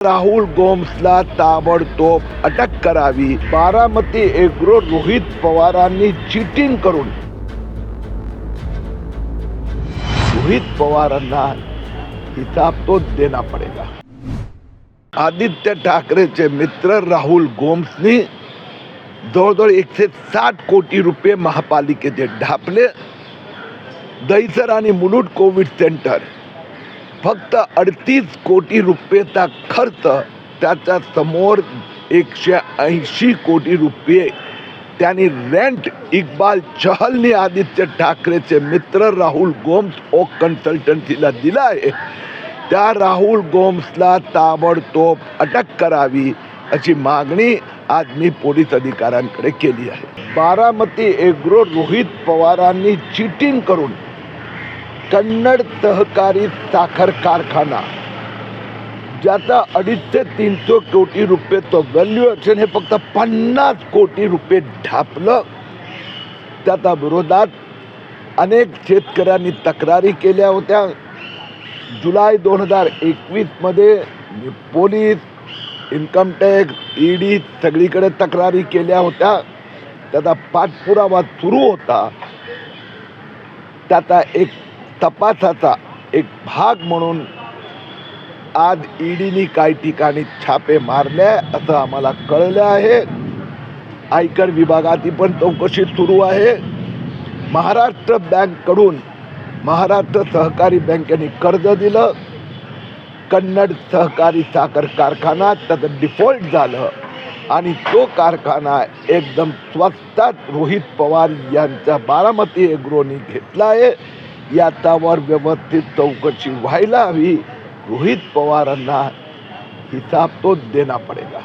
राहुल गोम्सला ताबडतोब अटक करावी. बारामती एग्रो रोहित पवारांनी चीटिंग करून रोहित पवारांना हिसाब तो देना पडेगा. आदित्य ठाकरेचे मित्र राहुल गोम्सनी जवळजवळ 160 कोटी रुपये महापालिकेचे ढापले. दहिसर आणि मुलुंड कोविड सेंटर फक्त 38 कोटी रुपयेचा खर्च, त्याच्या समोर 180 कोटी रुपये त्यांनी रेंट इक्बाल चहलने आदित्य ठाकरेचे मित्र राहुल गोम्स ओ कन्सल्टन्सीला दिला आहे. त्या राहुल गोम्सला ताबडतोब अटक करावी अशी मागणी आज मी पोलीस अधिकाऱ्यांकडे केली आहे. बारामती एग्रो रोहित पवारांनी चीटिंग करून कन्नड सहकारी साखर कारखाना, ज्याचा 250 ते 300 कोटी रुपयेचं व्हॅल्युएशन हे फक्त 50 कोटी रुपये ढापलं. त्याच्या विरोधात अनेक शेतकऱ्यांनी तक्रारी केल्या होत्या. जुलै 2021 मध्ये पोलीस, इन्कम टॅक्स, ईडी सगळीकडे तक्रारी केल्या होत्या. त्याचा पाठपुरावा सुरू होता. त्याचा एक तपासाचा एक भाग म्हणून आज ईडीनी काही ठिकाणी छापे मारले असं आम्हाला कळलं आहे. आयकर विभागाची पण चौकशी सुरू आहे. महाराष्ट्र बँककडून महाराष्ट्र सहकारी बँकेने कर्ज दिलं. कन्नड सहकारी साखर कारखाना त्याचं डिफॉल्ट झालं आणि तो कारखाना एकदम स्वस्तात रोहित पवार यांच्या बारामती एग्रोनी घेतला आहे. याच्यावर व्यवस्थित चौकशी व्हायला हवी. रोहित पवारांना हिसाब तो देना पडेगा.